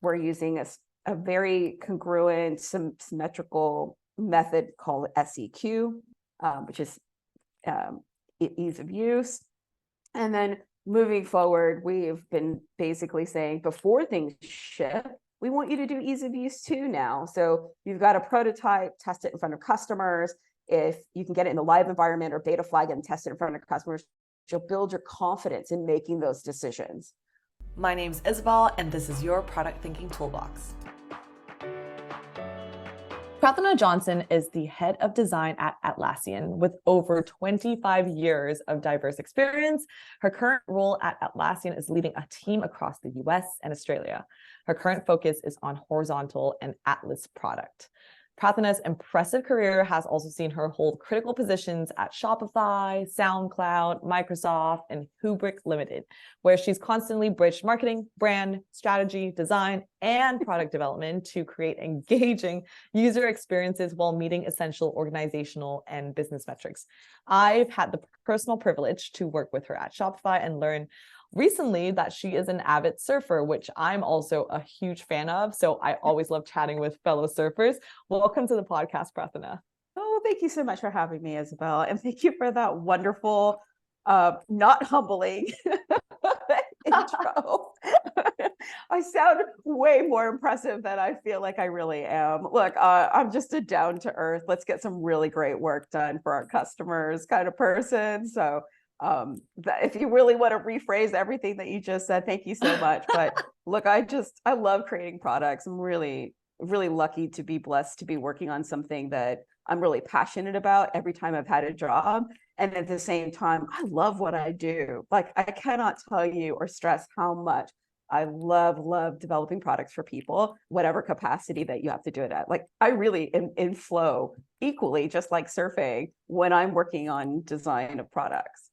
we're using a very congruent, symmetrical method called SEQ, which is ease of use. And then moving forward, we've been basically saying before things ship, we want you to do ease of use too now. So you've got a prototype, test it in front of customers. If you can get it in a live environment or beta flag and test it in front of customers, you'll build your confidence in making those decisions. My name's Isabel, and this is your Product Thinking Toolbox. Prarthana Johnson is the head of design at Atlassian with over 25 years of diverse experience. Her current role at Atlassian is leading a team across the US and Australia. Her current focus is on horizontal and Atlas product. Prarthana's impressive career has also seen her hold critical positions at Shopify, SoundCloud, Microsoft, and Hubrik Limited, where she's constantly bridged marketing, brand, strategy, design, and product development to create engaging user experiences while meeting essential organizational and business metrics. I've had the personal privilege to work with her at Shopify and learn recently that she is an avid surfer, which I'm also a huge fan of. So I always love chatting with fellow surfers. Welcome to the podcast, Prarthana. Oh, thank you so much for having me, Isabel. And thank you for that wonderful, not humbling intro. I sound way more impressive than I feel like I really am. Look, I'm just a down to earth, let's get some really great work done for our customers kind of person. So if you really want to rephrase everything that you just said, thank you so much. But look, I love creating products. I'm really, really lucky to be blessed to be working on something that I'm really passionate about every time I've had a job. And at the same time, I love what I do. Like, I cannot tell you or stress how much I love developing products for people, whatever capacity that you have to do it at. Like, I really am in flow equally, just like surfing, when I'm working on design of products.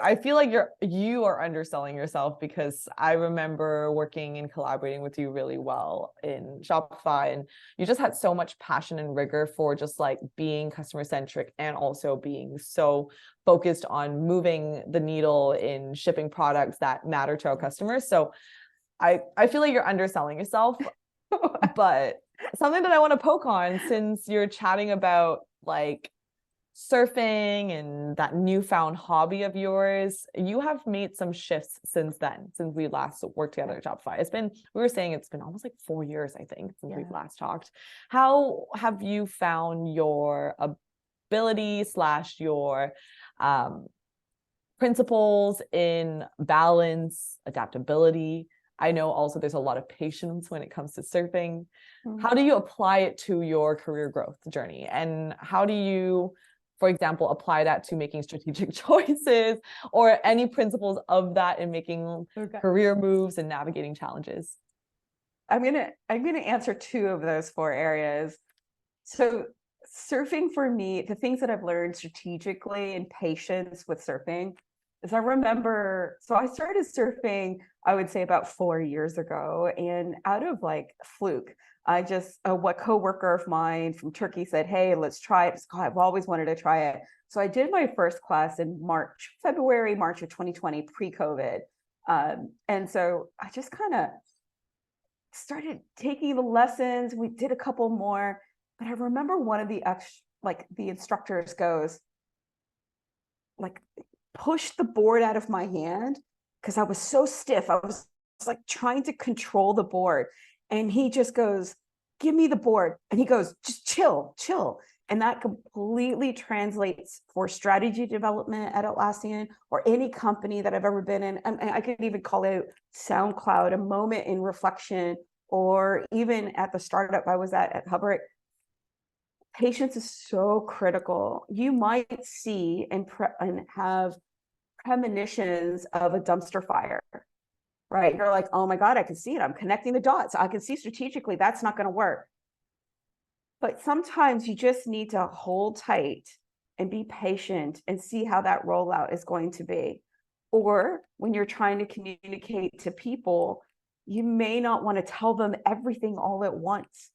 I feel like you are underselling yourself, because I remember working and collaborating with you really well in Shopify, and you just had so much passion and rigor for just like being customer centric and also being so focused on moving the needle in shipping products that matter to our customers. So I feel like you're underselling yourself. But something that I want to poke on, since you're chatting about like surfing and that newfound hobby of yours, you have made some shifts since we last worked together at Shopify. We were saying it's been almost like 4 years, I think, since we've last talked. How have you found your ability / your principles in balance, adaptability? I know also there's a lot of patience when it comes to surfing. How do you apply it to your career growth journey? And how do you, for example, apply that to making strategic choices, or any principles of that in making career moves and navigating challenges? I'm gonna answer 2 of those 4 areas. So surfing for me, the things that I've learned strategically and patience with surfing is I started surfing, I would say about 4 years ago, and out of like fluke, what coworker of mine from Turkey said, hey, let's try it. God, I've always wanted to try it. So I did my first class in February, March of 2020, pre-COVID. And so I just kind of started taking the lessons. We did a couple more, but I remember one of the instructors goes, like, push the board out of my hand, because I was so stiff. I was like trying to control the board. And he just goes, give me the board. And he goes, just chill. And that completely translates for strategy development at Atlassian or any company that I've ever been in. And I could even call it SoundCloud, a moment in reflection, or even at the startup I was at Hubrik. Patience is so critical. You might see and have premonitions of a dumpster fire, right? You're like, oh my God, I can see it. I'm connecting the dots. I can see strategically that's not going to work. But sometimes you just need to hold tight and be patient and see how that rollout is going to be. Or when you're trying to communicate to people, you may not want to tell them everything all at once,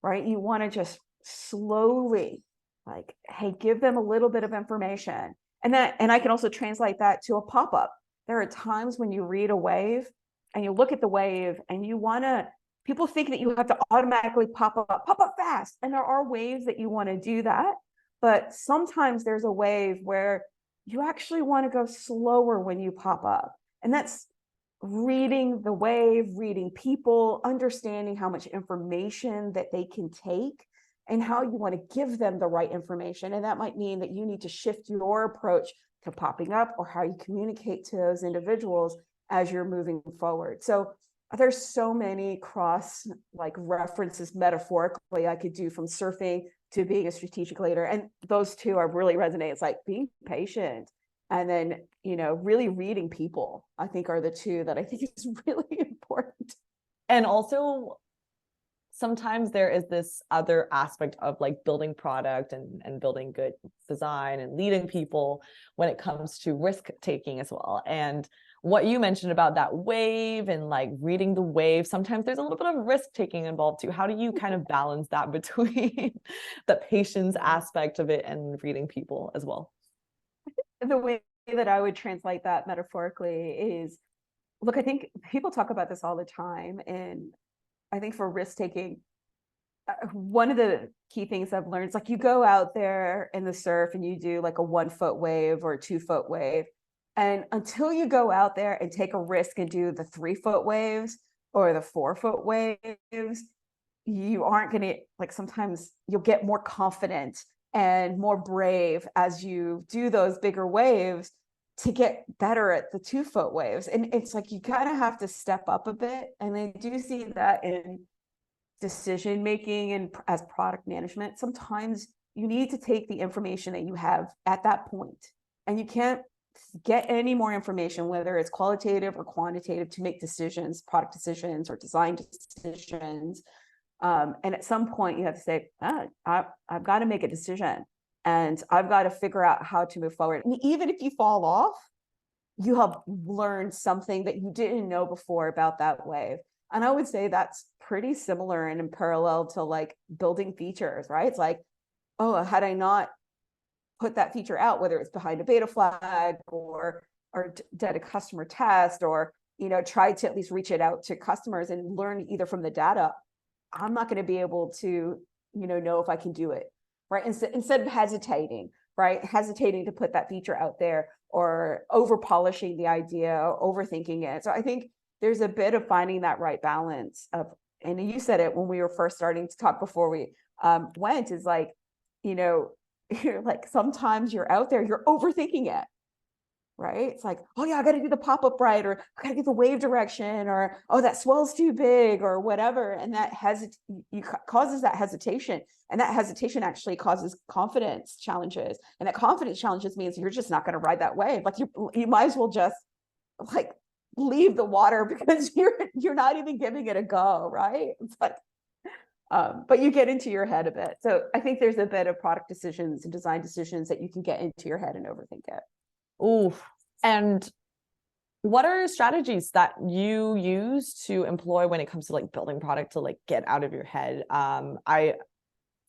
right? You want to just slowly, like, hey, give them a little bit of information. And I can also translate that to a pop-up. There are times when you read a wave and you look at the wave and you want to people think that you have to automatically pop up fast. And there are ways that you want to do that. But sometimes there's a wave where you actually want to go slower when you pop up. And that's reading the wave, reading people, understanding how much information that they can take and how you want to give them the right information. And that might mean that you need to shift your approach to popping up or how you communicate to those individuals as you're moving forward. So there's so many cross like references metaphorically I could do from surfing to being a strategic leader. And those two are really resonate. It's like being patient and then, really reading people, I think are the two that I think is really important. And also sometimes there is this other aspect of like building product and building good design and leading people when it comes to risk taking as well. And what you mentioned about that wave and like reading the wave, sometimes there's a little bit of risk taking involved too. How do you kind of balance that between the patience aspect of it and reading people as well? The way that I would translate that metaphorically is, look, I think people talk about this all the time. And I think for risk taking, one of the key things I've learned is like you go out there in the surf and you do like a 1 foot wave or a 2 foot wave. And until you go out there and take a risk and do the 3 foot waves or the 4 foot waves, you aren't going to, like, sometimes you'll get more confident and more brave as you do those bigger waves to get better at the 2 foot waves. And it's like you kind of have to step up a bit. And I do see that in decision making and as product management. Sometimes you need to take the information that you have at that point, and you can't get any more information, whether it's qualitative or quantitative, to make decisions, product decisions or design decisions. And at some point you have to say, I've got to make a decision and I've got to figure out how to move forward. And even if you fall off, you have learned something that you didn't know before about that wave. And I would say that's pretty similar and in parallel to like building features, right? It's like, oh, had I not put that feature out, whether it's behind a beta flag or did a customer test or, tried to at least reach it out to customers and learn either from the data, I'm not going to be able to, know if I can do it, right? Instead of hesitating to put that feature out there or over polishing the idea, overthinking it. So I think there's a bit of finding that right balance of, and you said it when we were first starting to talk before we went, is like, you're like, sometimes you're out there, you're overthinking it, right? It's like, oh yeah, I got to do the pop-up right, or I got to get the wave direction, or, oh, that swell's too big or whatever. And that causes that hesitation. And that hesitation actually causes confidence challenges. And that confidence challenges means you're just not going to ride that wave. Like you might as well just like leave the water because you're not even giving it a go, right? It's like, but you get into your head a bit. So I think there's a bit of product decisions and design decisions that you can get into your head and overthink it. Ooh, and what are strategies that you use to employ when it comes to like building product to like get out of your head? I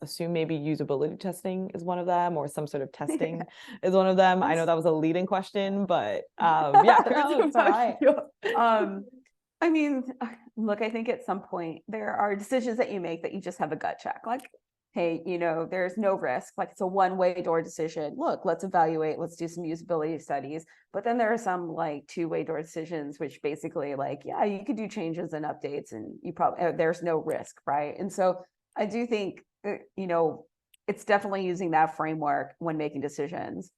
assume maybe usability testing is one of them, or some sort of testing is one of them. I know that was a leading question, but yeah. I mean, look, I think at some point there are decisions that you make that you just have a gut check. Like, hey, there's no risk. Like it's a one-way door decision. Look, let's evaluate, let's do some usability studies. But then there are some like two-way door decisions, which basically like, yeah, you could do changes and updates and you probably, there's no risk, right? And so I do think, it's definitely using that framework when making decisions.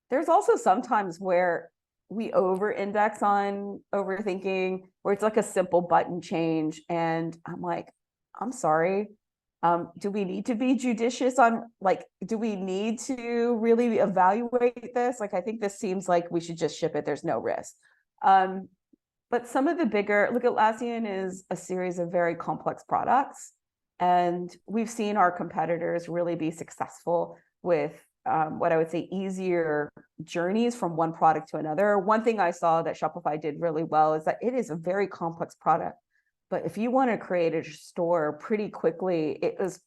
There's also sometimes where we over-index on overthinking, where it's like a simple button change. And I'm like, I'm sorry. Do we need to be judicious on, like, do we need to really evaluate this? Like, I think this seems like we should just ship it. There's no risk. But some of the bigger, look, Atlassian is a series of very complex products. And we've seen our competitors really be successful with what I would say easier journeys from one product to another. One thing I saw that Shopify did really well is that it is a very complex product. But if you want to create a store pretty quickly, it was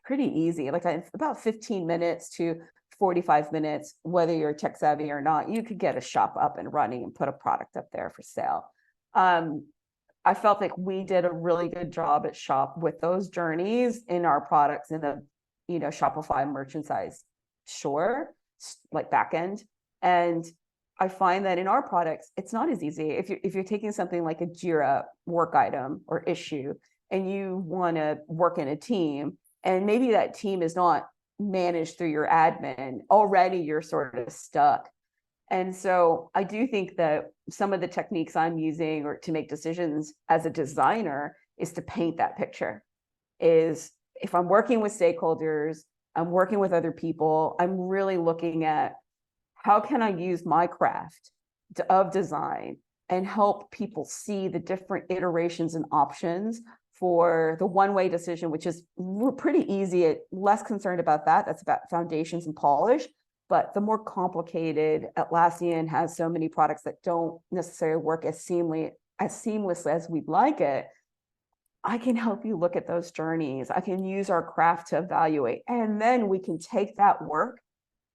pretty easy. Like about 15 minutes to 45 minutes, whether you're tech savvy or not, you could get a shop up and running and put a product up there for sale. I felt like we did a really good job at Shop with those journeys in our products in the, Shopify merchant size, sure, like backend. And I find that in our products, it's not as easy. If you're taking something like a Jira work item or issue, and you want to work in a team, and maybe that team is not managed through your admin, already you're sort of stuck. And so I do think that some of the techniques I'm using or to make decisions as a designer is to paint that picture. Is if I'm working with stakeholders, I'm working with other people, I'm really looking at how can I use my craft of design and help people see the different iterations and options for the one-way decision, which is pretty easy. Less concerned about that. That's about foundations and polish. But the more complicated, Atlassian has so many products that don't necessarily work as seamlessly as we'd like it. I can help you look at those journeys. I can use our craft to evaluate, and then we can take that work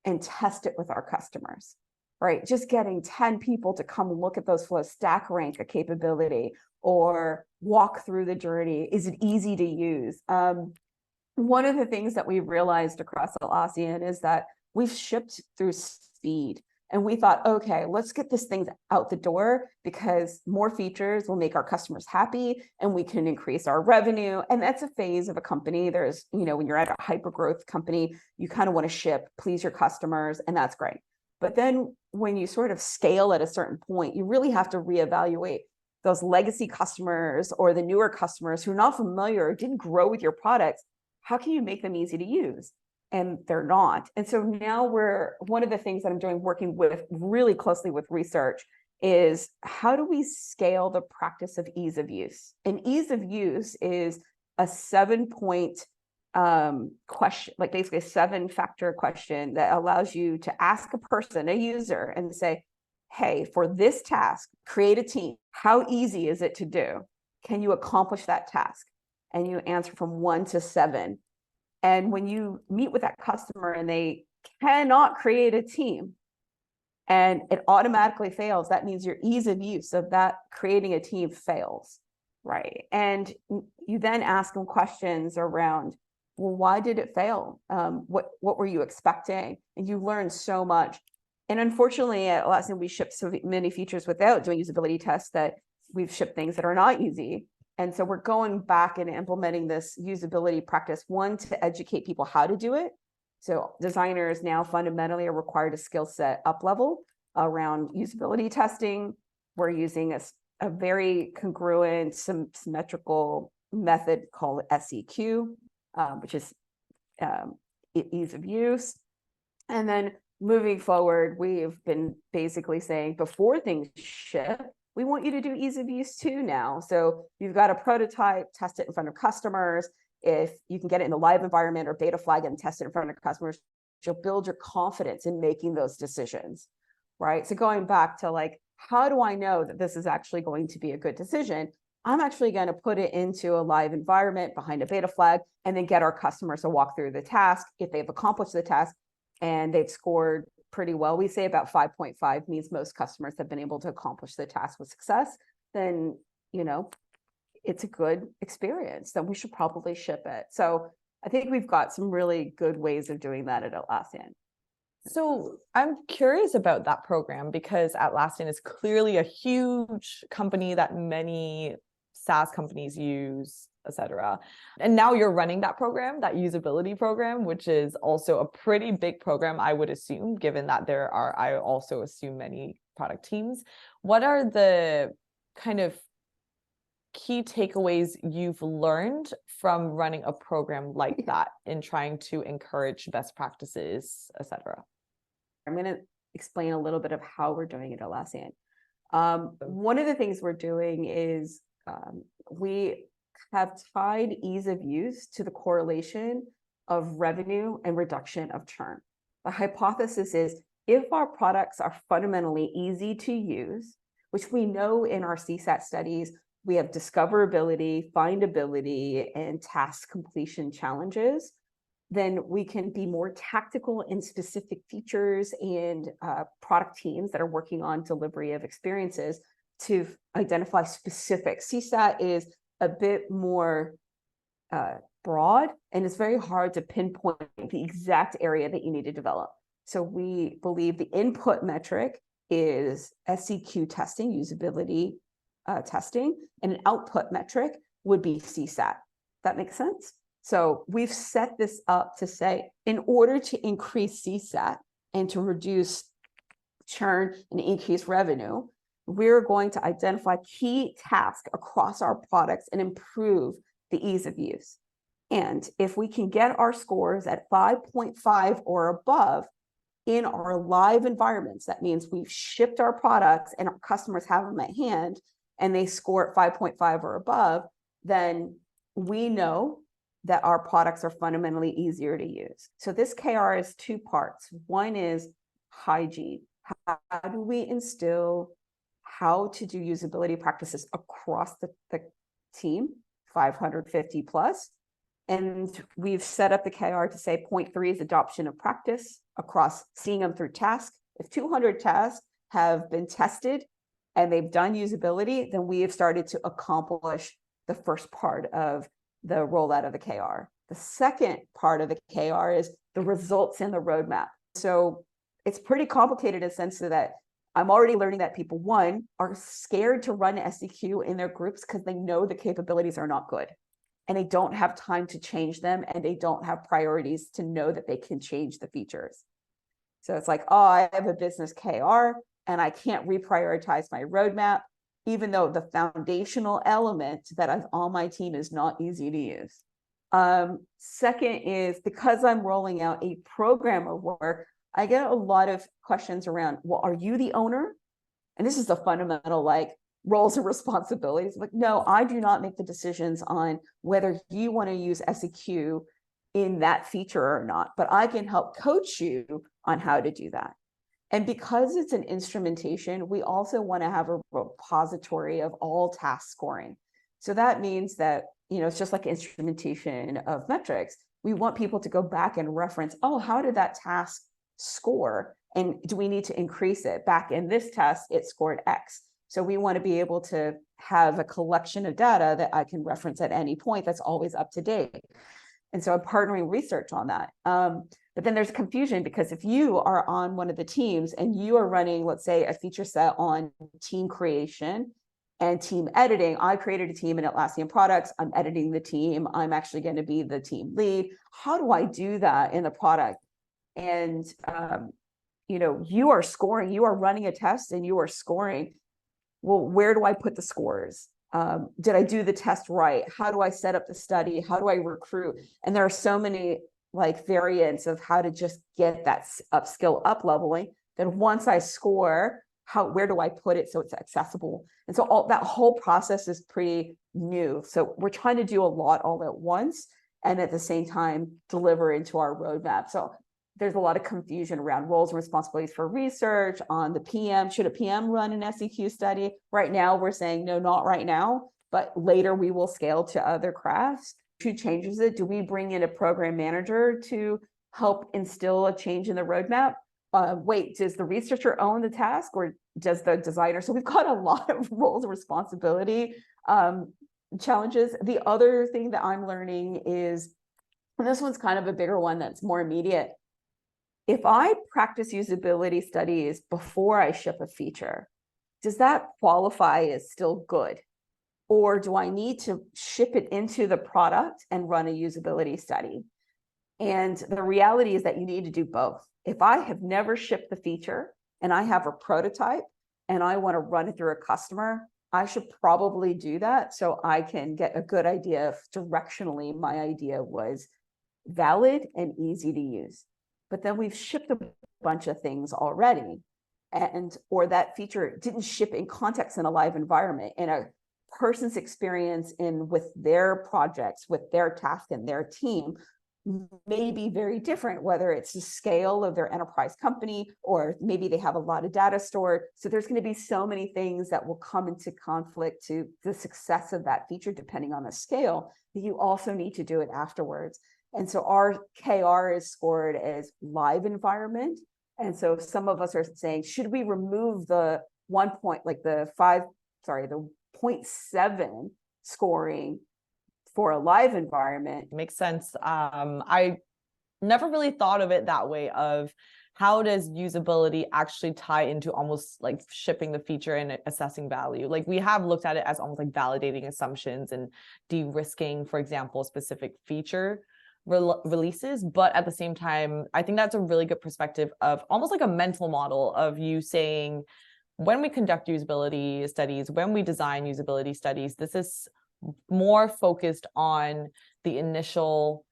and test it with our customers, right? Just getting 10 people to come look at those flows, stack rank a capability or walk through the journey. Is it easy to use? One of the things that we realized across Atlassian is that we've shipped through speed. And we thought, okay, let's get this thing out the door because more features will make our customers happy and we can increase our revenue. And that's a phase of a company. There's, when you're at a hyper growth company, you kind of want to ship, please your customers, and that's great. But then when you sort of scale at a certain point, you really have to reevaluate those legacy customers or the newer customers who are not familiar or didn't grow with your products. How can you make them easy to use? And they're not. And so now one of the things that I'm doing, working with really closely with research, is how do we scale the practice of ease of use? And ease of use is a 7-point question, like basically a 7-factor question that allows you to ask a person, a user, and say, hey, for this task, create a team. How easy is it to do? Can you accomplish that task? And you answer from 1 to 7. And when you meet with that customer and they cannot create a team and it automatically fails, that means your ease of use of that creating a team fails, right? And you then ask them questions around, well, why did it fail? What were you expecting? And you learn so much. And unfortunately, at Atlassian, we ship so many features without doing usability tests that we've shipped things that are not easy. And so we're going back and implementing this usability practice, one, to educate people how to do it. So designers now fundamentally are required a skill set up level around usability testing. We're using a very congruent, symmetrical method called SEQ, which is ease of use. And then moving forward, we've been basically saying before things ship, we want you to do ease of use too now. So you've got a prototype, test it in front of customers. If you can get it in the live environment or beta flag and test it in front of customers, you'll build your confidence in making those decisions, right? So going back to like, how do I know that this is actually going to be a good decision? I'm actually going to put it into a live environment behind a beta flag and then get our customers to walk through the task. If they've accomplished the task and they've scored pretty well, we say about 5.5 means most customers have been able to accomplish the task with success, then, it's a good experience, then we should probably ship it. So I think we've got some really good ways of doing that at Atlassian. So I'm curious about that program because Atlassian is clearly a huge company that many SaaS companies use, etc. And now you're running that program, that usability program, which is also a pretty big program, I would assume, given that there are, I also assume, many product teams. What are the kind of key takeaways you've learned from running a program like that in trying to encourage best practices, etc.? I'm going to explain a little bit of how we're doing it at Atlassian. One of the things we're doing is we have tied ease of use to the correlation of revenue and reduction of churn. The hypothesis is if our products are fundamentally easy to use, which we know in our CSAT studies, we have discoverability, findability, and task completion challenges, then we can be more tactical in specific features and product teams that are working on delivery of experiences to identify specific. CSAT is a bit more broad, and it's very hard to pinpoint the exact area that you need to develop. So we believe the input metric is SEQ testing, usability testing, and an output metric would be CSAT. That makes sense? So we've set this up to say, in order to increase CSAT and to reduce churn and increase revenue, we're going to identify key tasks across our products and improve the ease of use. And if we can get our scores at 5.5 or above in our live environments, that means we've shipped our products and our customers have them at hand and they score at 5.5 or above, then we know that our products are fundamentally easier to use. So this KR is two parts. One is hygiene. How do we instill how to do usability practices across the team, 550 plus? And we've set up the KR to say 0.3 is adoption of practice across seeing them through task. If 200 tasks have been tested and they've done usability, then we have started to accomplish the first part of the rollout of the KR. The second part of the KR is the results in the roadmap. So it's pretty complicated in the sense that I'm already learning that people, one, are scared to run SEQ in their groups because they know the capabilities are not good and they don't have time to change them and they don't have priorities to know that they can change the features. So it's like, oh, I have a business KR and I can't reprioritize my roadmap, even though the foundational element that is on my team is not easy to use. Second is because I'm rolling out a program of work, I get a lot of questions around, well, are you the owner? And this is the fundamental like roles and responsibilities. Like, no, I do not make the decisions on whether you want to use SEQ in that feature or not, but I can help coach you on how to do that. And because it's an instrumentation, we also want to have a repository of all task scoring. So that means that, you know, it's just like instrumentation of metrics. We want people to go back and reference, oh, how did that task score? And do we need to increase it? Back in this test, it scored X. So we want to be able to have a collection of data that I can reference at any point that's always up to date. And so I'm partnering research on that. But then there's confusion because if you are on one of the teams and you are running, let's say, a feature set on team creation and team editing, I created a team in Atlassian products, I'm editing the team, I'm actually going to be the team lead. How do I do that in the product? And, you know, you are scoring, you are running a test and you are scoring. Well, where do I put the scores? Did I do the test right? How do I set up the study? How do I recruit? And there are so many like variants of how to just get that upskill up leveling. Then once I score, where do I put it so it's accessible? And so that whole process is pretty new. So we're trying to do a lot all at once and at the same time deliver into our roadmap. So there's a lot of confusion around roles and responsibilities for research on the PM. Should a PM run an SEQ study? Right now, we're saying, no, not right now, but later we will scale to other crafts. Who changes it? Do we bring in a program manager to help instill a change in the roadmap? Wait, does the researcher own the task or does the designer? So we've got a lot of roles and responsibility challenges. The other thing that I'm learning is, and this one's kind of a bigger one that's more immediate. If I practice usability studies before I ship a feature, does that qualify as still good? Or do I need to ship it into the product and run a usability study? And the reality is that you need to do both. If I have never shipped the feature and I have a prototype and I want to run it through a customer, I should probably do that so I can get a good idea if directionally my idea was valid and easy to use. But then we've shipped a bunch of things already, or that feature didn't ship in context in a live environment, in a person's experience with their projects, with their task and their team may be very different, whether it's the scale of their enterprise company, or maybe they have a lot of data stored. So there's going to be so many things that will come into conflict to the success of that feature, depending on the scale, that you also need to do it afterwards. And so our KR is scored as live environment. And so some of us are saying, should we remove the 1 point, like the the 0.7 scoring for a live environment. Makes sense. I never really thought of it that way, of how does usability actually tie into almost like shipping the feature and assessing value. Like, we have looked at it as almost like validating assumptions and de-risking, for example, specific feature releases. But at the same time, I think that's a really good perspective of almost like a mental model of you saying, when we conduct usability studies, when we design usability studies, this is more focused on the initial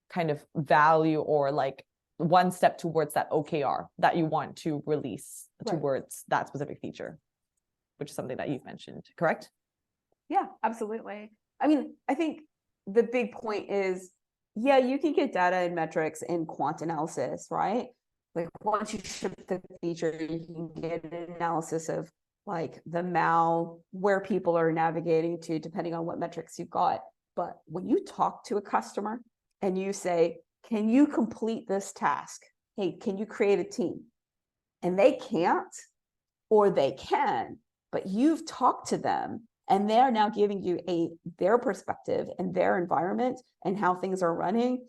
kind of value, or like one step towards that OKR that you want to release towards that specific feature, which is something that you've mentioned, correct? Yeah, absolutely. I mean, I think the big point is, yeah, you can get data and metrics in quant analysis, right? Like, once you ship the feature, you can get an analysis of like the MAU, where people are navigating to, depending on what metrics you've got. But when you talk to a customer and you say, can you complete this task? Hey, can you create a team? And they can't, or they can, but you've talked to them and they're now giving you their perspective and their environment and how things are running.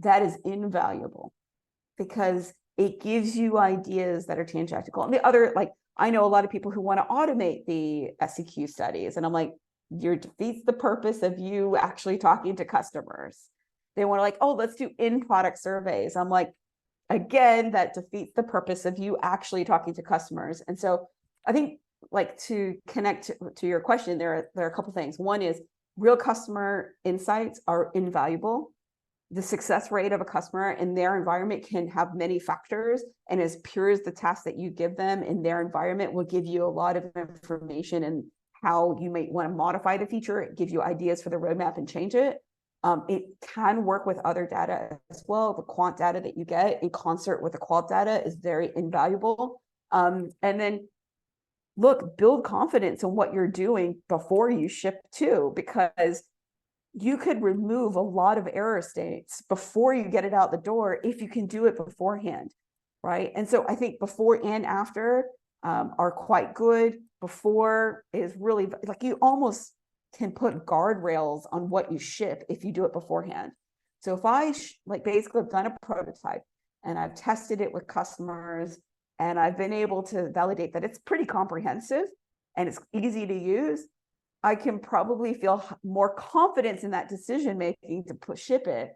That is invaluable, because it gives you ideas that are tangential. And the other, like, I know a lot of people who want to automate the SEQ studies, and I'm like, you defeats the purpose of you actually talking to customers. They want to, like, oh, let's do in-product surveys. I'm like, again, that defeats the purpose of you actually talking to customers. And so I think, like, to connect to your question, there are a couple things. One is, real customer insights are invaluable. The success rate of a customer in their environment can have many factors, and as pure as the task that you give them in their environment will give you a lot of information and how you might want to modify the feature. It gives you ideas for the roadmap and change it. It can work with other data as well. The quant data that you get in concert with the qual data is very invaluable. And then, look, build confidence in what you're doing before you ship too, because you could remove a lot of error states before you get it out the door if you can do it beforehand, right? And so I think before and after are quite good. Before is really, like, you almost can put guardrails on what you ship if you do it beforehand. So if I basically have done a prototype and I've tested it with customers and I've been able to validate that it's pretty comprehensive and it's easy to use, I can probably feel more confidence in that decision making to ship it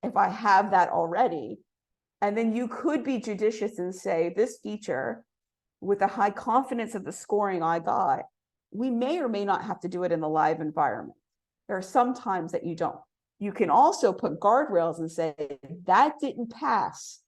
if I have that already. And then you could be judicious and say, this feature, with the high confidence of the scoring I got, we may or may not have to do it in the live environment. There are some times that you don't. You can also put guardrails and say, that didn't pass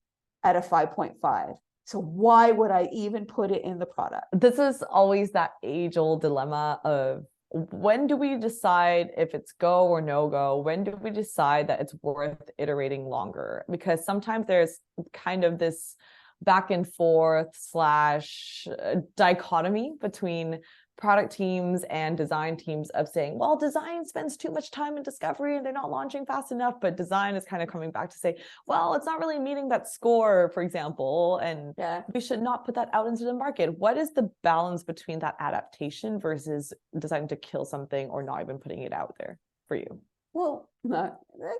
at a 5.5. So why would I even put it in the product? This is always that age-old dilemma of, when do we decide if it's go or no go? When do we decide that it's worth iterating longer? Because sometimes there's kind of this back and forth / dichotomy between product teams and design teams of saying, well, design spends too much time in discovery and they're not launching fast enough, but design is kind of coming back to say, well, it's not really meeting that score, for example, and we should not put that out into the market. What is the balance between that adaptation versus deciding to kill something or not even putting it out there for you? Well,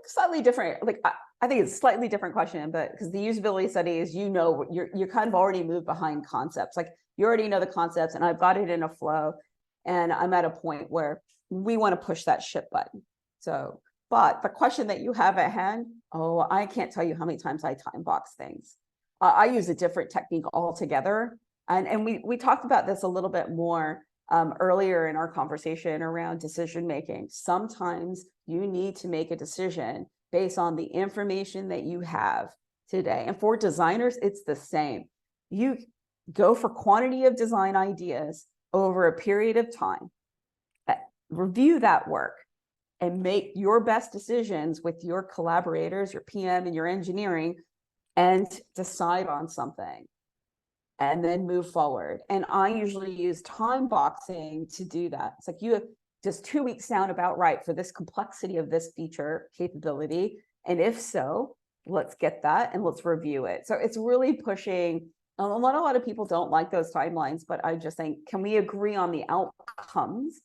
slightly different. Like, I think it's a slightly different question, but because the usability studies, you're kind of already moved behind concepts. Like, you already know the concepts, and I've got it in a flow, and I'm at a point where we want to push that ship button. So, but the question that you have at hand, I can't tell you how many times I time box things. I use a different technique altogether, and we talked about this a little bit more earlier in our conversation around decision making. Sometimes you need to make a decision based on the information that you have today, and for designers, it's the same. You go for quantity of design ideas over a period of time, review that work, and make your best decisions with your collaborators, your PM and your engineering, and decide on something, and then move forward. And I usually use time boxing to do that. It's like, you have just 2 weeks sound about right for this complexity of this feature capability. And if so, let's get that and let's review it. So it's really pushing A lot of people don't like those timelines, but I just think, can we agree on the outcomes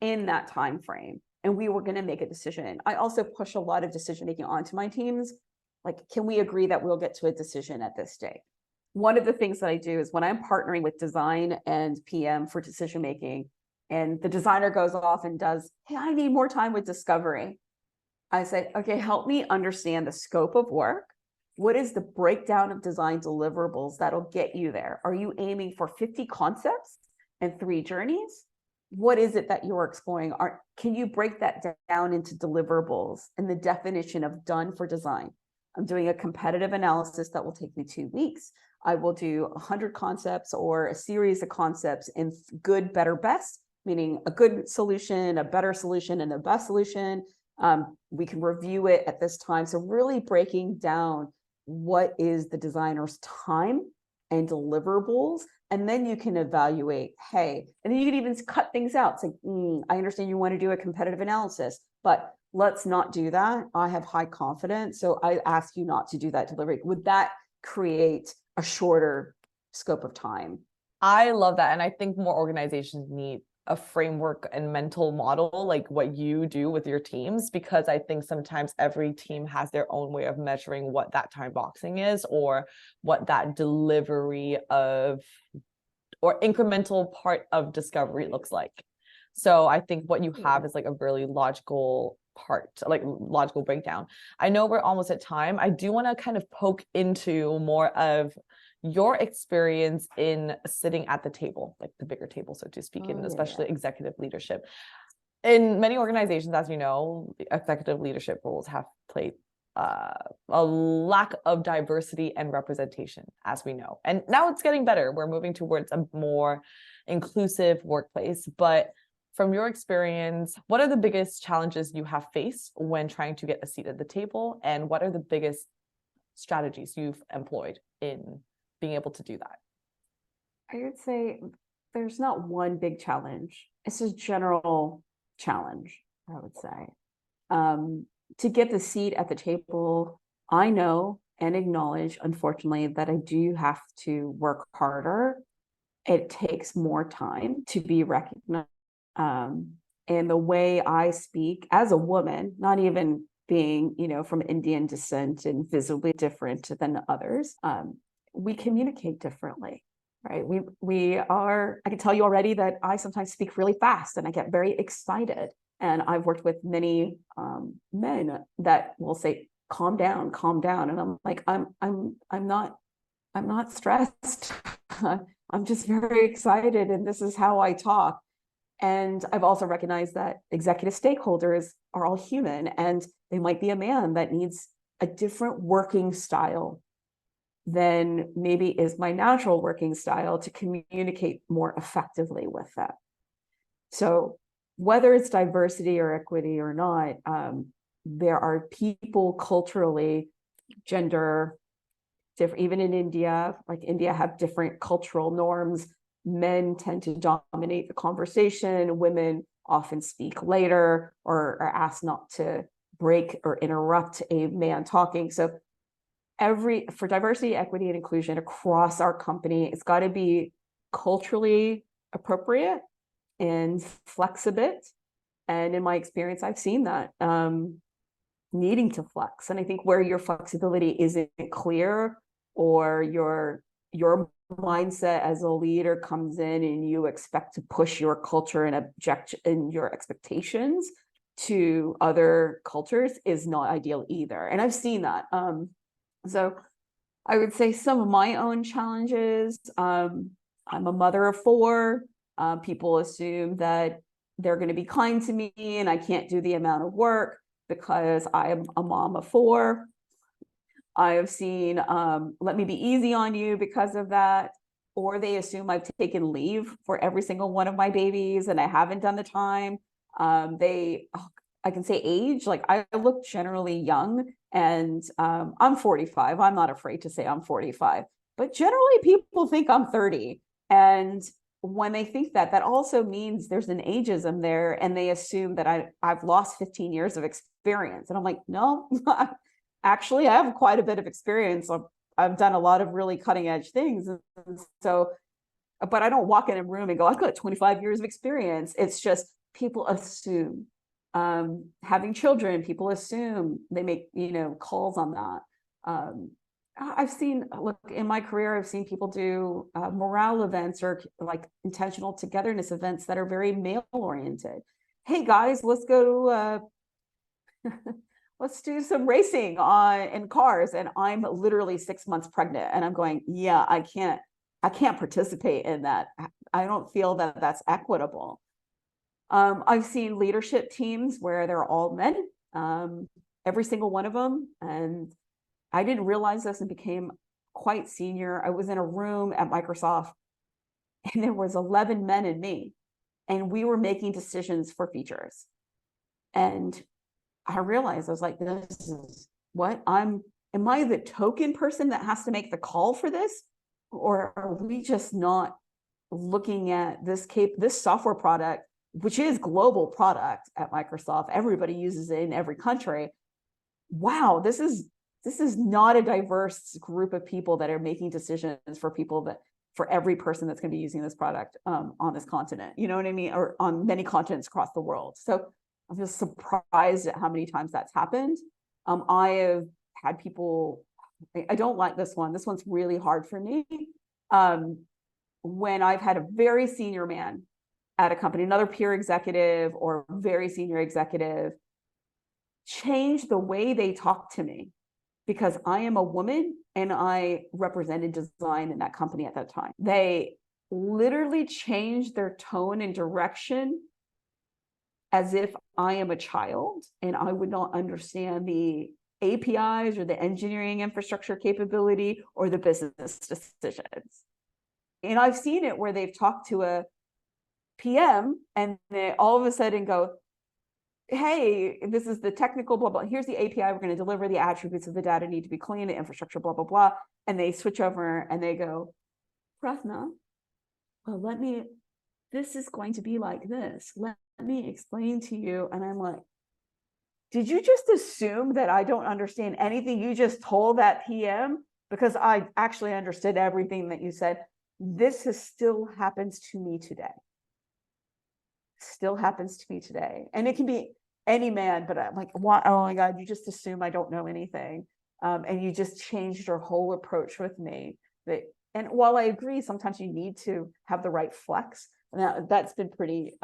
in that time frame? And we were going to make a decision. I also push a lot of decision making onto my teams. Like, can we agree that we'll get to a decision at this date? One of the things that I do is when I'm partnering with design and PM for decision making, and the designer goes off and does, hey, I need more time with discovery. I say, okay, help me understand the scope of work. What is the breakdown of design deliverables that'll get you there? Are you aiming for 50 concepts and 3 journeys? What is it that you're exploring? Can you break that down into deliverables and the definition of done for design? I'm doing a competitive analysis that will take me 2 weeks. I will do 100 concepts or a series of concepts in good, better, best, meaning a good solution, a better solution, and a best solution. We can review it at this time. So really breaking down what is the designer's time and deliverables, and then you can evaluate, hey, and then you can even cut things out. It's like, I understand you want to do a competitive analysis, but let's not do that. I have high confidence, so I ask you not to do that delivery. Would that create a shorter scope of time? I love that. And I think more organizations need a framework and mental model like what you do with your teams, because I think sometimes every team has their own way of measuring what that time boxing is, or what that delivery of or incremental part of discovery looks like. So I think what you have is like a really logical part, like logical breakdown. I know we're almost at time. I do want to kind of poke into more of your experience in sitting at the table, like the bigger table, so to speak, and especially executive leadership. In many organizations, as you know, executive leadership roles have played a lack of diversity and representation, as we know. And now it's getting better. We're moving towards a more inclusive workplace. But from your experience, what are the biggest challenges you have faced when trying to get a seat at the table? And what are the biggest strategies you've employed in being able to do that? I would say there's not one big challenge. It's a general challenge, I would say. To get the seat at the table, I know and acknowledge, unfortunately, that I do have to work harder. It takes more time to be recognized. And the way I speak as a woman, not even being, from Indian descent and visibly different than others, we communicate differently, right? I can tell you already that I sometimes speak really fast and I get very excited. And I've worked with many men that will say, calm down. And I'm like, I'm not stressed. I'm just very excited. And this is how I talk. And I've also recognized that executive stakeholders are all human, and they might be a man that needs a different working style than maybe is my natural working style to communicate more effectively with them. So whether it's diversity or equity or not, there are people culturally, gender, different, even in India, like India have different cultural norms. Men tend to dominate the conversation. Women often speak later or are asked not to break or interrupt a man talking. So for diversity, equity, and inclusion across our company, it's got to be culturally appropriate and flexible. And in my experience, I've seen that needing to flex. And I think where your flexibility isn't clear, or your mindset as a leader comes in and you expect to push your culture and your expectations to other cultures, is not ideal either. And I've seen that. So I would say some of my own challenges, I'm a mother of 4. People assume that they're going to be kind to me and I can't do the amount of work because I am a mom of 4. I have seen, let me be easy on you because of that. Or they assume I've taken leave for every single one of my babies and I haven't done the time. I can say age, like I look generally young, and I'm 45. I'm not afraid to say I'm 45, but generally people think I'm 30. And when they think that also means there's an ageism there, and they assume that I've lost 15 years of experience. And I'm like, no, actually, I have quite a bit of experience. I've done a lot of really cutting edge things. And so, but I don't walk in a room and go, I've got 25 years of experience. It's just people assume, having children, people assume, they make, calls on that. I've seen, look, in my career, I've seen people do morale events or like intentional togetherness events that are very male oriented. Hey guys, let's go to, let's do some racing in cars. And I'm literally 6 months pregnant and I'm going, yeah, I can't participate in that. I don't feel that that's equitable. I've seen leadership teams where they're all men, every single one of them. And I didn't realize this and became quite senior. I was in a room at Microsoft and there was 11 men and me, and we were making decisions for features. And I realized, I was like, this is what am I the token person that has to make the call for this? Or are we just not looking at this software product, which is global product at Microsoft? Everybody uses it in every country. Wow, this is not a diverse group of people that are making decisions for every person that's going to be using this product on this continent. You know what I mean? Or on many continents across the world. So I'm just surprised at how many times that's happened. I have had people, I don't like this one. This one's really hard for me. When I've had a very senior man at a company, another peer executive or very senior executive, change the way they talk to me because I am a woman and I represented design in that company at that time. They literally changed their tone and direction as if I am a child and I would not understand the APIs or the engineering infrastructure capability or the business decisions. And I've seen it where they've talked to a PM and they all of a sudden go, hey, this is the technical blah, blah. Here's the API. We're going to deliver the attributes of the data need to be clean, the infrastructure, blah, blah, blah. And they switch over and they go, Prarthana, well, this is going to be like this. Let me explain to you. And I'm like, did you just assume that I don't understand anything you just told that PM? Because I actually understood everything that you said. This still happens to me today. Still happens to me today. And it can be any man, but I'm like, what? Oh my God, you just assume I don't know anything. And you just changed your whole approach with me. And while I agree, sometimes you need to have the right flex. And that's been pretty,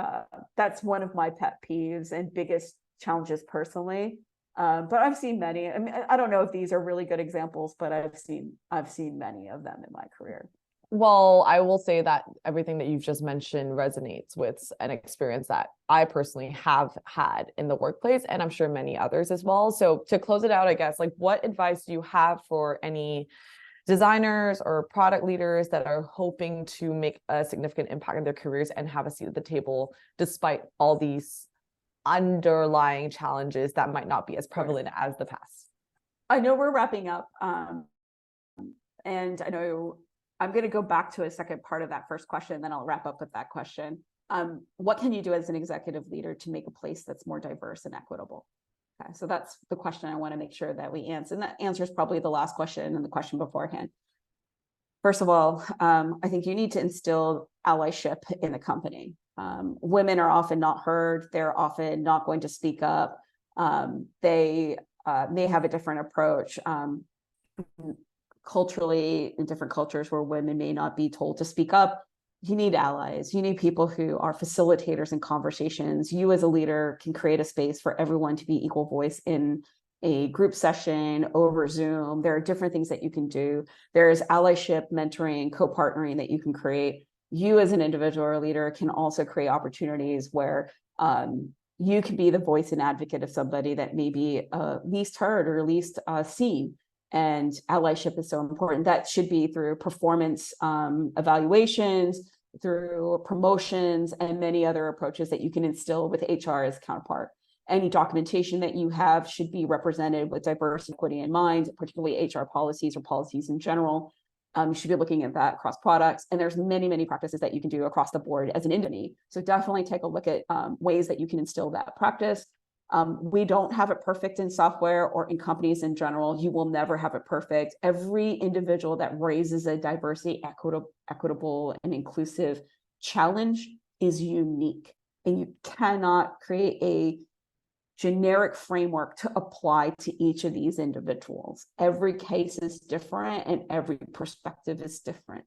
that's one of my pet peeves and biggest challenges personally. But I've seen many. I mean, I don't know if these are really good examples, but I've seen many of them in my career. Well, I will say that everything that you've just mentioned resonates with an experience that I personally have had in the workplace, and I'm sure many others as well. So to close it out, I guess, like, what advice do you have for any designers or product leaders that are hoping to make a significant impact in their careers and have a seat at the table despite all these underlying challenges that might not be as prevalent as the past? I know we're wrapping up, and I know I'm going to go back to a second part of that first question, then I'll wrap up with that question. What can you do as an executive leader to make a place that's more diverse and equitable? Okay, so that's the question I want to make sure that we answer. And that answer is probably the last question and the question beforehand. First of all, I think you need to instill allyship in the company. Women are often not heard. They're often not going to speak up. They may have a different approach. Culturally, in different cultures where women may not be told to speak up, you need allies. You need people who are facilitators in conversations. You as a leader can create a space for everyone to be equal voice in a group session over Zoom. There are different things that you can do. There's allyship, mentoring, co-partnering that you can create. You as an individual or leader can also create opportunities where you can be the voice and advocate of somebody that may be least heard or least seen. And allyship is so important. That should be through performance evaluations, through promotions, and many other approaches that you can instill with HR as counterpart. Any documentation that you have should be represented with diversity, equity in mind, particularly HR policies or policies in general. You should be looking at that across products. And there's many, many practices that you can do across the board as an industry. So definitely take a look at ways that you can instill that practice. We don't have it perfect in software or in companies in general. You will never have it perfect. Every individual that raises a diversity, equitable, and inclusive challenge is unique. And you cannot create a generic framework to apply to each of these individuals. Every case is different and every perspective is different.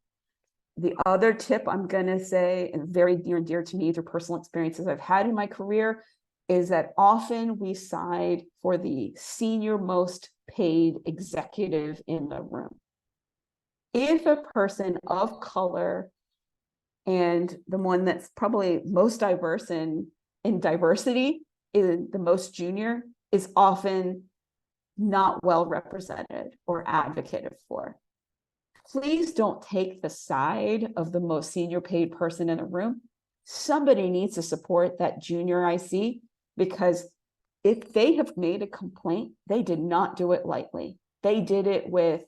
The other tip I'm going to say, and very near and dear to me through personal experiences I've had in my career, is that often we side for the senior most paid executive in the room. If a person of color and the one that's probably most diverse in diversity is the most junior is often not well represented or advocated for. Please don't take the side of the most senior paid person in the room. Somebody needs to support that junior IC, because if they have made a complaint, they did not do it lightly. They did it with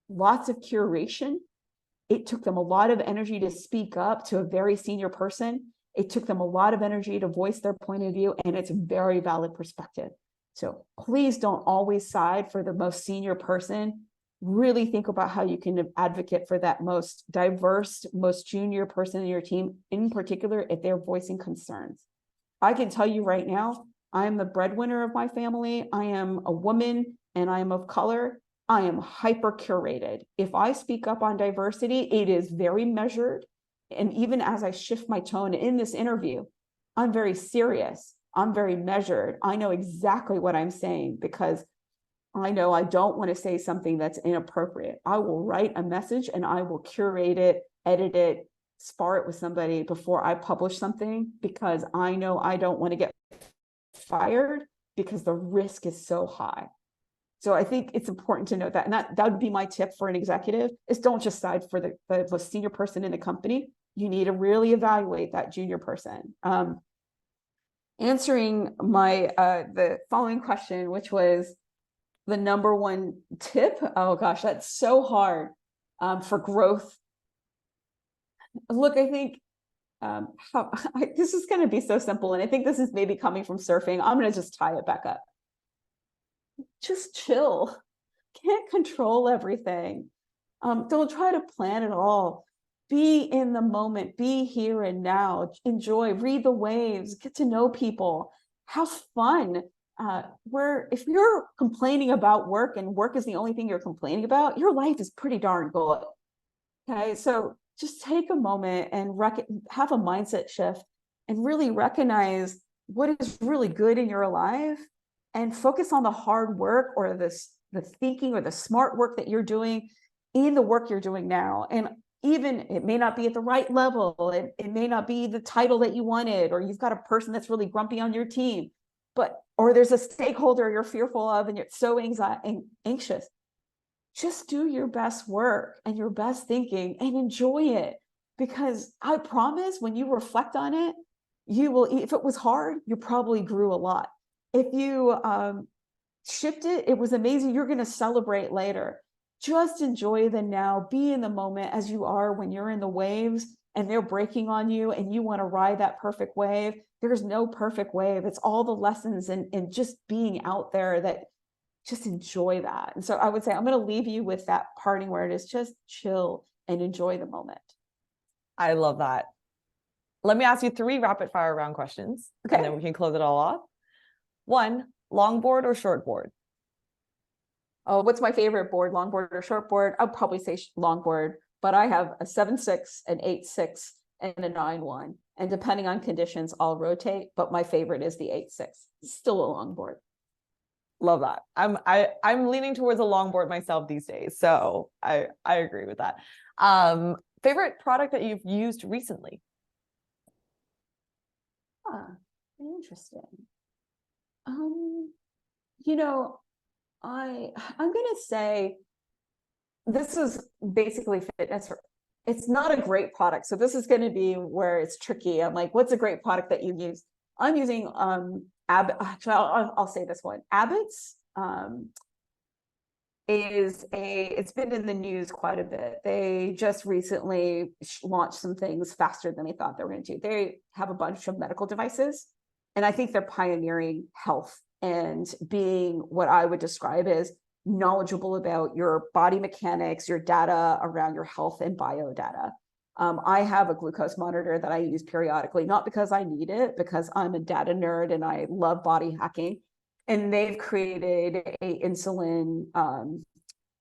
lots of curation. It took them a lot of energy to speak up to a very senior person. It took them a lot of energy to voice their point of view, and it's a very valid perspective. So please don't always side for the most senior person. Really think about how you can advocate for that most diverse, most junior person in your team, in particular, if they're voicing concerns. I can tell you right now, I'm the breadwinner of my family. I am a woman and I am of color. I am hyper curated. If I speak up on diversity, it is very measured. And even as I shift my tone in this interview, I'm very serious. I'm very measured. I know exactly what I'm saying because I know I don't want to say something that's inappropriate. I will write a message and I will curate it, edit it, spar it with somebody before I publish something, because I know I don't want to get fired because the risk is so high. So I think it's important to note that, and that would be my tip for an executive, is don't just side for the senior person in the company. You need to really evaluate that junior person. Answering my the following question, which was the number one tip. Oh gosh, that's so hard for growth. Look, I think this is going to be so simple, and I think this is maybe coming from surfing. I'm going to just tie it back up. Just chill. Can't control everything. Don't try to plan it all. Be in the moment. Be here and now. Enjoy. Read the waves. Get to know people. Have fun. If you're complaining about work and work is the only thing you're complaining about, your life is pretty darn good. Okay, so just take a moment and have a mindset shift and really recognize what is really good in your life, and focus on the hard work or the thinking or the smart work that you're doing in the work you're doing now. And even it may not be at the right level, it may not be the title that you wanted, or you've got a person that's really grumpy on your team, or there's a stakeholder you're fearful of and you're so anxious. Just do your best work and your best thinking and enjoy it, because I promise when you reflect on it, you will, if it was hard, you probably grew a lot. If you shipped it, it was amazing. You're going to celebrate later. Just enjoy the now. Be in the moment as you are when you're in the waves and they're breaking on you and you want to ride that perfect wave. There's no perfect wave. It's all the lessons and just being out there that just enjoy that. And so I would say I'm going to leave you with that parting word is just chill and enjoy the moment. I love that. Let me ask you 3 rapid fire round questions, Okay. and then we can close it all off. 1, longboard or shortboard? Oh, what's my favorite board, longboard or shortboard? I'll probably say longboard, but I have a 7.6, an 8.6, and a 9.1. And depending on conditions, I'll rotate, but my favorite is the 8.6. Still a longboard. Love that. I'm leaning towards a longboard myself these days, so I agree with that. Favorite product that you've used recently? Interesting. You know, I'm gonna say this is basically fitness. It's not a great product, so this is going to be where it's tricky. I'm like, what's a great product that you use? I'm using Abbott. Actually, I'll say this one. Abbott's it's been in the news quite a bit. They just recently launched some things faster than they thought they were going to do. They have a bunch of medical devices And I think they're pioneering health and being what I would describe as knowledgeable about your body mechanics, your data around your health and biodata. I have a glucose monitor that I use periodically, not because I need it, because I'm a data nerd and I love body hacking. And they've created a insulin,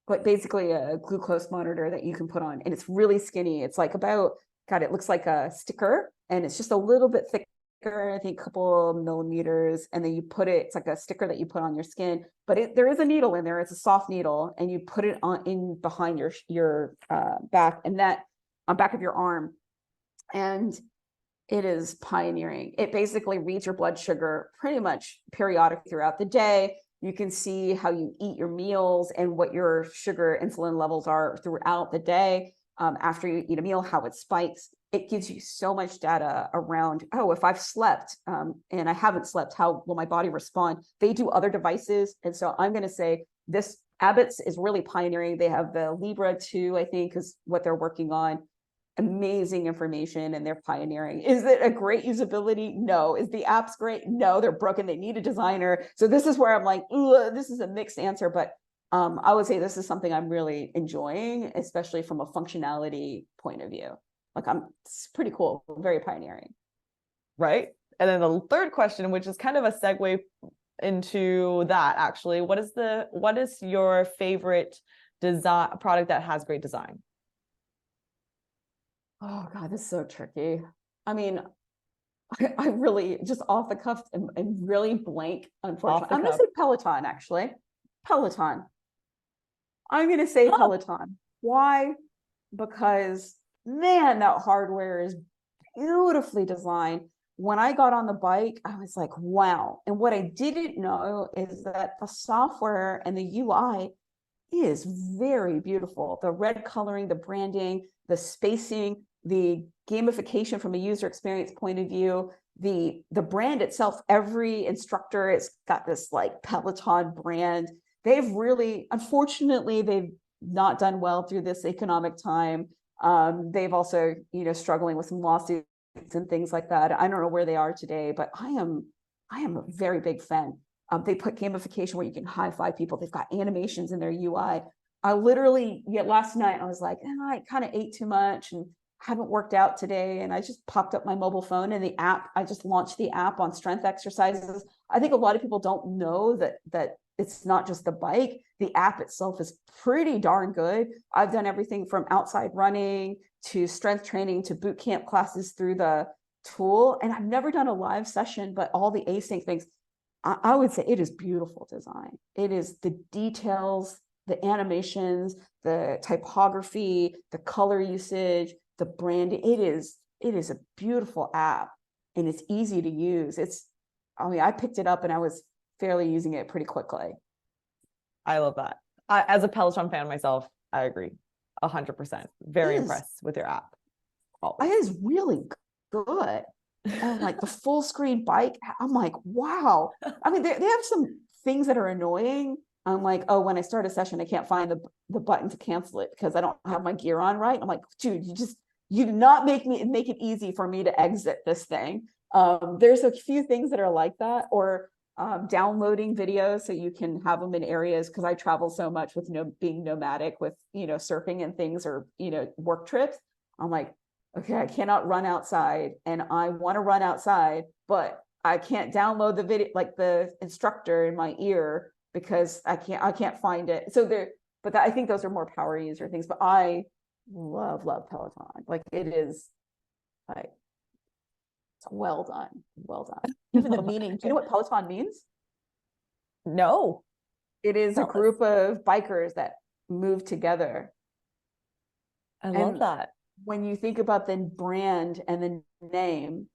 like basically a glucose monitor that you can put on, and it's really skinny. It's like about, God, it looks like a sticker, and it's just a little bit thicker, I think a couple millimeters, and then you put it, it's like a sticker that you put on your skin, but there is a needle in there. It's a soft needle, and you put it on in behind your back, and that on back of your arm, and it is pioneering. It basically reads your blood sugar pretty much periodically throughout the day. You can see how you eat your meals and what your sugar insulin levels are throughout the day. After you eat a meal, how it spikes. It gives you so much data around, oh, if I've slept and I haven't slept, how will my body respond? They do other devices. And so I'm going to say this, Abbott's is really pioneering. They have the Libra 2, I think, is what they're working on. Amazing information, and they're pioneering. Is it a great usability? No. Is the apps great? No, they're broken. They need a designer. So this is where I'm like, this is a mixed answer, but I would say this is something I'm really enjoying, especially from a functionality point of view. Like it's pretty cool, very pioneering. Right. And then the third question, which is kind of a segue into that, actually, what is your favorite design product that has great design? Oh God, this is so tricky. I mean, I really just off the cuff and really blank, unfortunately. I'm going to say Peloton, actually. Peloton. I'm going to say Peloton. Why? Because, man, that hardware is beautifully designed. When I got on the bike, I was like, wow. And what I didn't know is that the software and the UI is very beautiful. The red coloring, the branding, the spacing, the gamification from a user experience point of view, the brand itself, every instructor, it's got this like Peloton brand. They've really, unfortunately, they've not done well through this economic time. They've also, struggling with some lawsuits and things like that. I don't know where they are today, but I am a very big fan. They put gamification where you can high five people. They've got animations in their UI. I literally, last night I was like, I kind of ate too much and haven't worked out today. And I just popped up my mobile phone and the app, I just launched the app on strength exercises. I think a lot of people don't know that it's not just the bike. The app itself is pretty darn good. I've done everything from outside running to strength training to boot camp classes through the tool. And I've never done a live session, but all the async things, I would say it is beautiful design. It is the details, the animations, the typography, the color usage, the branding. It is a beautiful app, and it's easy to use. I picked it up and I was fairly using it pretty quickly. I love that. As a Peloton fan myself, I agree 100%. Very impressed with your app. It is really good. And like the full screen bike, I'm like, wow. I mean, they have some things that are annoying. I'm like, oh, when I start a session, I can't find the button to cancel it because I don't have my gear on right. I'm like, dude, you do not make it easy for me to exit this thing. There's a few things that are like that, or downloading videos so you can have them in areas, because I travel so much with being nomadic with surfing and things, or work trips. I'm like, okay, I cannot run outside, and I want to run outside, but I can't download the video, like the instructor in my ear, because I can't find it. So I think those are more power user things, but I love Peloton. Like it is like, it's well done. Even the meaning. Do you know what Peloton means? No. It is a group of bikers that move together. I love that. When you think about the brand and the name,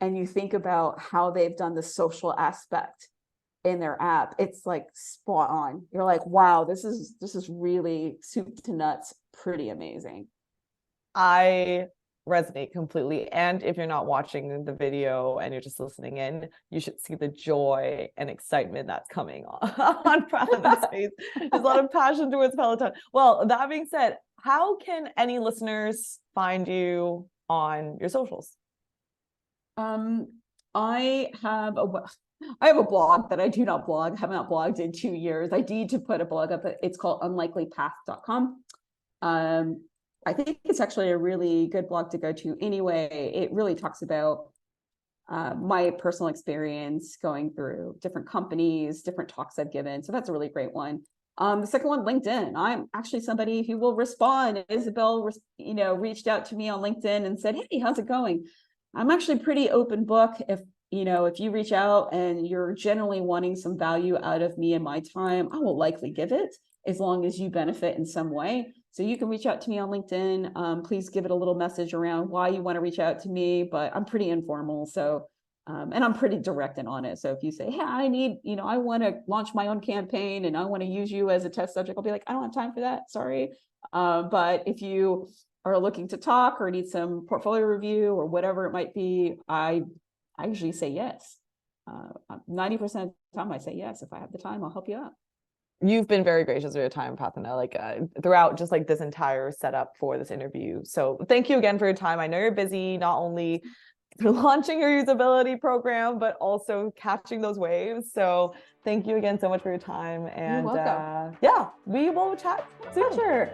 and you think about how they've done the social aspect in their app, it's like spot on. You're like, wow, this is really soup to nuts, pretty amazing. I resonate completely. And if you're not watching the video and you're just listening in, you should see the joy and excitement that's coming on Prarthana's face. There's a lot of passion towards Peloton. Well, that being said, how can any listeners find you on your socials? I have a blog that I do not blog, have not blogged in 2 years. I need to put a blog up. It's called unlikelypath.com. I think it's actually a really good blog to go to anyway. It really talks about my personal experience going through different companies, different talks I've given. So that's a really great one. The second one, LinkedIn. I'm actually somebody who will respond. Isabel, reached out to me on LinkedIn and said, "Hey, how's it going?" I'm actually pretty open book. If you reach out and you're generally wanting some value out of me and my time, I will likely give it as long as you benefit in some way. So you can reach out to me on LinkedIn. Please give it a little message around why you want to reach out to me, but I'm pretty informal. So, and I'm pretty direct and honest. So if you say, "Hey, I want to launch my own campaign and I want to use you as a test subject," I'll be like, "I don't have time for that. Sorry." But if you are looking to talk or need some portfolio review or whatever it might be, I usually say yes. 90% of the time I say yes. If I have the time, I'll help you out. You've been very gracious with your time, Prarthana, throughout just like this entire setup for this interview. So thank you again for your time. I know you're busy, not only through launching your usability program, but also catching those waves. So thank you again so much for your time. And You're welcome. yeah, we will chat soon. Sure.